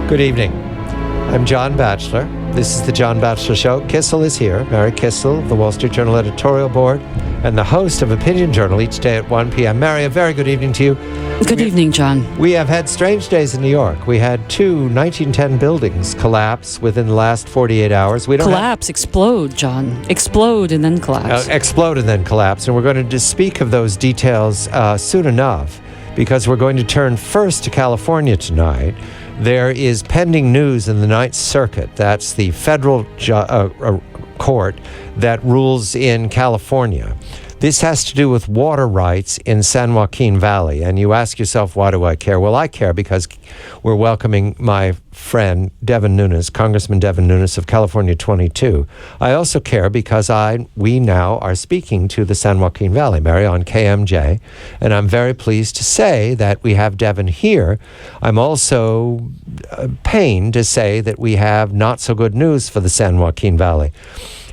Good evening. I'm John Batchelor. This is the John Batchelor Show. Kissel is here, Mary Kissel, the Wall Street Journal editorial board, and the host of Opinion Journal each day at 1 p.m. Mary, a very good evening to you. Good evening, John. We have had strange days in New York. We had two 1910 buildings collapse within the last 48 hours. Explode, John. Explode and then collapse. Explode and then collapse. And we're going to speak of those details soon enough, because we're going to turn first to California tonight. There is pending news in the Ninth Circuit. That's the federal court that rules in California. This has to do with water rights in San Joaquin Valley. And you ask yourself, why do I care? Well, I care because we're welcoming my friend, Devin Nunes, Congressman Devin Nunes of California 22. I also care because we now are speaking to the San Joaquin Valley, Mary, on KMJ. And I'm very pleased to say that we have Devin here. I'm also pained to say that we have not so good news for the San Joaquin Valley.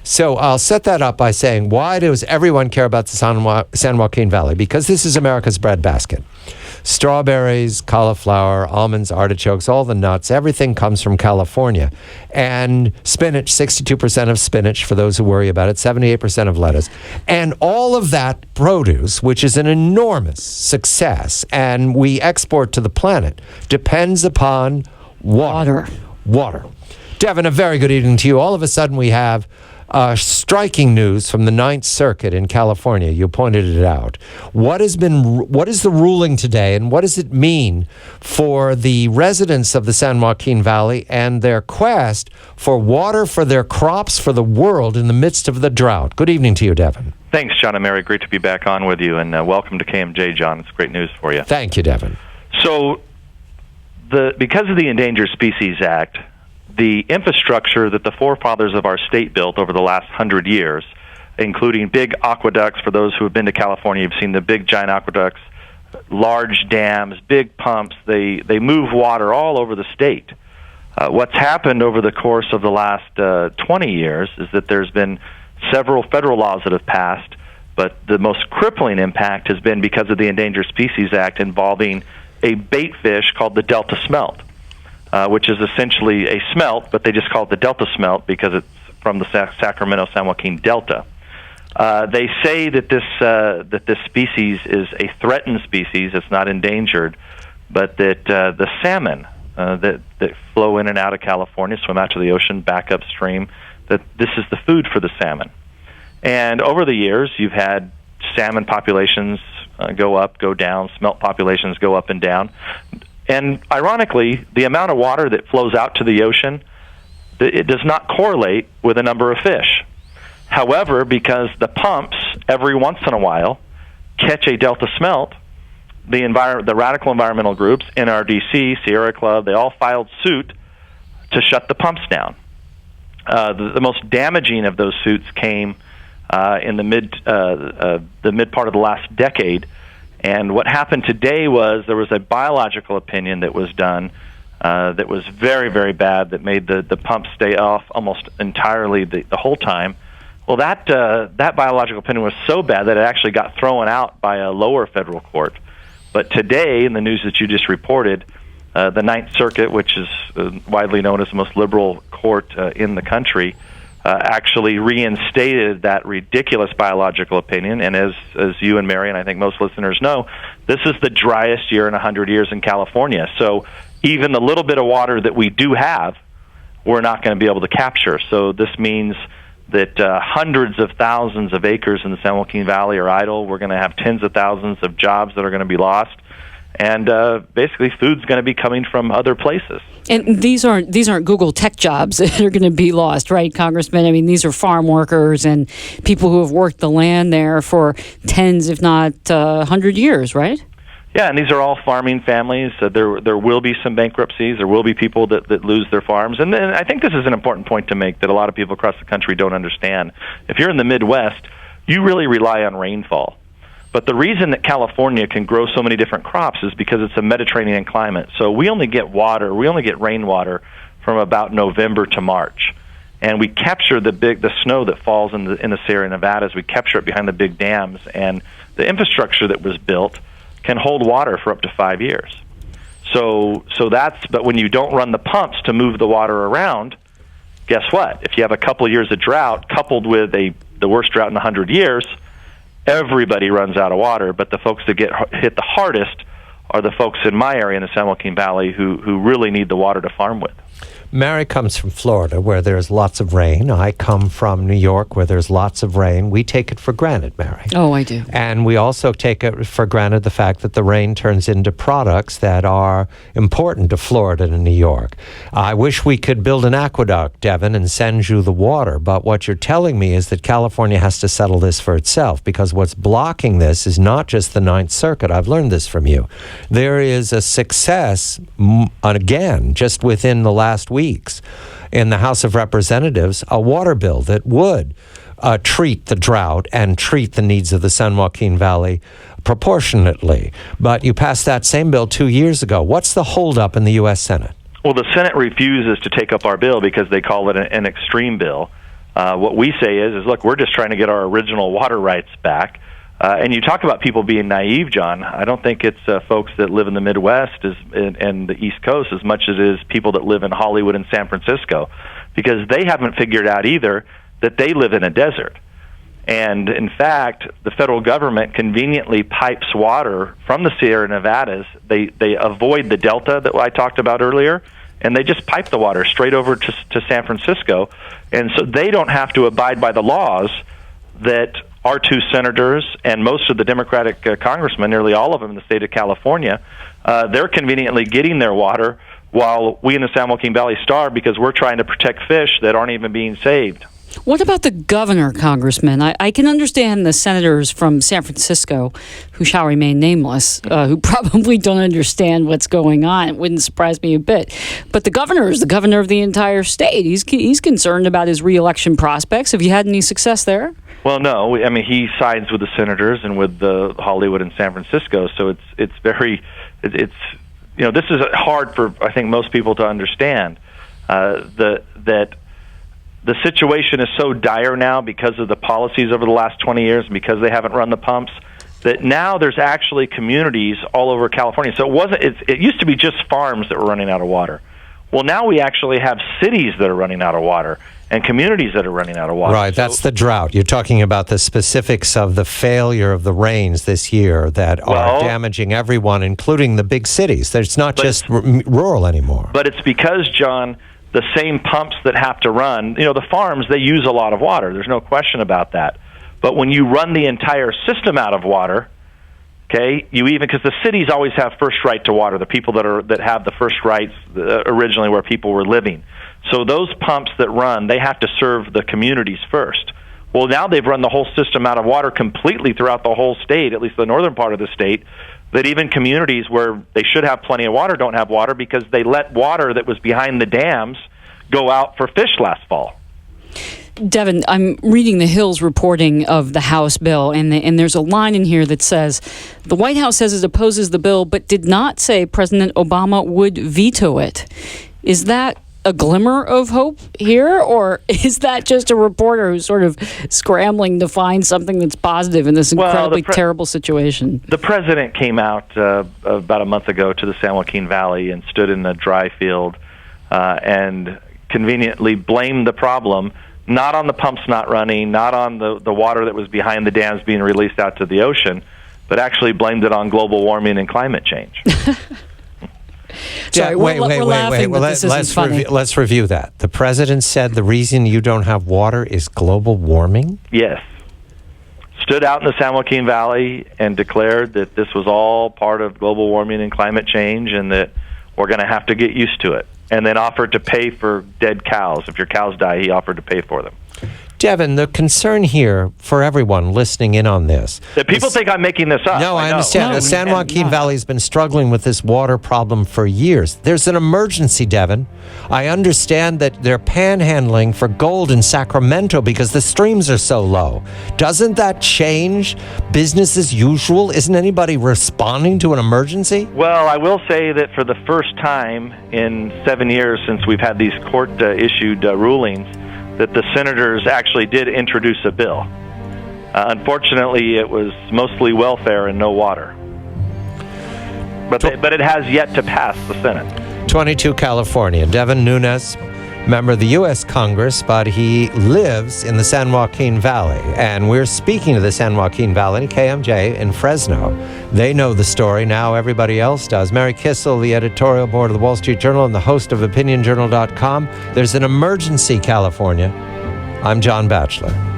So I'll set that up by saying, why does everyone care about the San Joaquin Valley? Because this is America's breadbasket. Strawberries, cauliflower, almonds, artichokes, all the nuts, everything comes from California. And spinach, 62% of spinach, for those who worry about it, 78% of lettuce. And all of that produce, which is an enormous success, and we export to the planet, depends upon water. Devin, a very good evening to you. All of a sudden we have striking news from the Ninth Circuit in California. You pointed it out. What is the ruling today, and what does it mean for the residents of the San Joaquin Valley and their quest for water for their crops for the world in the midst of the drought? Good evening to you, Devin. Thanks, John and Mary. Great to be back on with you, and welcome to KMJ, John. It's great news for you. Thank you, Devin. So, because of the Endangered Species Act, the infrastructure that the forefathers of our state built over the last 100 years, including big aqueducts, for those who have been to California, you've seen the big giant aqueducts, large dams, big pumps, they move water all over the state. What's happened over the course of the last 20 years is that there's been several federal laws that have passed, but the most crippling impact has been because of the Endangered Species Act involving a bait fish called the Delta smelt. Which is essentially a smelt, but they just call it the Delta smelt because it's from the Sacramento-San Joaquin Delta. They say that this species is a threatened species. It's not endangered, but that the salmon that flow in and out of California, swim out to the ocean, back upstream, that this is the food for the salmon. And over the years, you've had salmon populations go up, go down, smelt populations go up and down. And ironically, the amount of water that flows out to the ocean, it does not correlate with the number of fish. However, because the pumps, every once in a while, catch a Delta smelt, the radical environmental groups, NRDC, Sierra Club, they all filed suit to shut the pumps down. The most damaging of those suits came in the mid part of the last decade. And what happened today was there was a biological opinion that was done that was very, very bad, that made the pump stay off almost entirely the whole time. Well, that biological opinion was so bad that it actually got thrown out by a lower federal court. But today, in the news that you just reported, the Ninth Circuit, which is widely known as the most liberal court in the country, actually reinstated that ridiculous biological opinion. And as you and Mary and I think most listeners know, this is the driest year in 100 years in California. So even the little bit of water that we do have, we're not going to be able to capture. So this means that hundreds of thousands of acres in the San Joaquin Valley are idle. We're going to have tens of thousands of jobs that are going to be lost. And basically, food's going to be coming from other places. And these aren't Google tech jobs that are going to be lost, right, Congressman? I mean, these are farm workers and people who have worked the land there for tens, if not 100 years, right? Yeah, and these are all farming families. There will be some bankruptcies. There will be people that lose their farms. And I think this is an important point to make that a lot of people across the country don't understand. If you're in the Midwest, you really rely on rainfall. But the reason that California can grow so many different crops is because it's a Mediterranean climate. So we only get rainwater from about November to March. And we capture the snow that falls in the Sierra Nevadas. We capture it behind the big dams. And the infrastructure that was built can hold water for up to 5 years. But when you don't run the pumps to move the water around, guess what? If you have a couple of years of drought coupled with the worst drought in 100 years, everybody runs out of water. But the folks that get hit the hardest are the folks in my area in the San Joaquin Valley who really need the water to farm with. Mary comes from Florida, where there's lots of rain. I come from New York, where there's lots of rain. We take it for granted, Mary. Oh, I do. And we also take it for granted the fact that the rain turns into products that are important to Florida and New York. I wish we could build an aqueduct, Devin, and send you the water. But what you're telling me is that California has to settle this for itself, because what's blocking this is not just the Ninth Circuit. I've learned this from you. There is a success, again, just within the last weeks in the House of Representatives, a water bill that would treat the drought and treat the needs of the San Joaquin Valley proportionately. But you passed that same bill 2 years ago. What's the holdup in the U.S. Senate? Well, the Senate refuses to take up our bill because they call it an extreme bill. What we say is, look, we're just trying to get our original water rights back. And you talk about people being naive, John. I don't think it's folks that live in the Midwest and the East Coast as much as it is people that live in Hollywood and San Francisco, because they haven't figured out either that they live in a desert. And in fact, the federal government conveniently pipes water from the Sierra Nevadas. They avoid the delta that I talked about earlier, and they just pipe the water straight over to San Francisco. And so they don't have to abide by the laws that our two senators and most of the Democratic congressmen, nearly all of them in the state of California, they're conveniently getting their water while we in the San Joaquin Valley starve because we're trying to protect fish that aren't even being saved. What about the governor, Congressman? I can understand the senators from San Francisco, who shall remain nameless, who probably don't understand what's going on. It wouldn't surprise me a bit. But the governor is the governor of the entire state. He's concerned about his reelection prospects. Have you had any success there? Well, no. I mean, he sides with the senators and with the Hollywood and San Francisco. So this is hard for, I think, most people to understand that the situation is so dire now because of the policies over the last 20 years and because they haven't run the pumps, that now there's actually communities all over California. So it used to be just farms that were running out of water. Well, now we actually have cities that are running out of water and communities that are running out of water. Right, that's the drought. You're talking about the specifics of the failure of the rains this year that are damaging everyone, including the big cities. It's not just rural anymore. But it's because, John, the same pumps that have to run, the farms, they use a lot of water. There's no question about that. But when you run the entire system out of water, okay, because the cities always have first right to water, the people that have the first rights originally where people were living. So those pumps that run, they have to serve the communities first. Well, now they've run the whole system out of water completely throughout the whole state, at least the northern part of the state, that even communities where they should have plenty of water don't have water because they let water that was behind the dams go out for fish last fall. Devin, I'm reading the Hill's reporting of the House bill, and there's a line in here that says, the White House says it opposes the bill, but did not say President Obama would veto it. Is that a glimmer of hope here, or is that just a reporter who's sort of scrambling to find something that's positive in this incredibly terrible situation? The president came out about a month ago to the San Joaquin Valley and stood in the dry field and conveniently blamed the problem not on the pumps not running, not on the water that was behind the dams being released out to the ocean, but actually blamed it on global warming and climate change. Sorry, we're laughing, but this isn't funny. Let's review that. The president said the reason you don't have water is global warming? Yes. Stood out in the San Joaquin Valley and declared that this was all part of global warming and climate change and that we're going to have to get used to it. And then offered to pay for dead cows. If your cows die, he offered to pay for them. Devin, the concern here for everyone listening in on this... That people think I'm making this up. No, I understand. No, the San Joaquin Valley has been struggling with this water problem for years. There's an emergency, Devin. I understand that they're panhandling for gold in Sacramento because the streams are so low. Doesn't that change business as usual? Isn't anybody responding to an emergency? Well, I will say that for the first time in 7 years since we've had these court-issued rulings, that the senators actually did introduce a bill. Unfortunately, it was mostly welfare and no water. But it has yet to pass the Senate. 22, California. Devin Nunes, member of the U.S. Congress, but he lives in the San Joaquin Valley. And we're speaking to the San Joaquin Valley, KMJ, in Fresno. They know the story. Now everybody else does. Mary Kissel, the editorial board of the Wall Street Journal and the host of OpinionJournal.com. There's an emergency, California. I'm John Batchelor.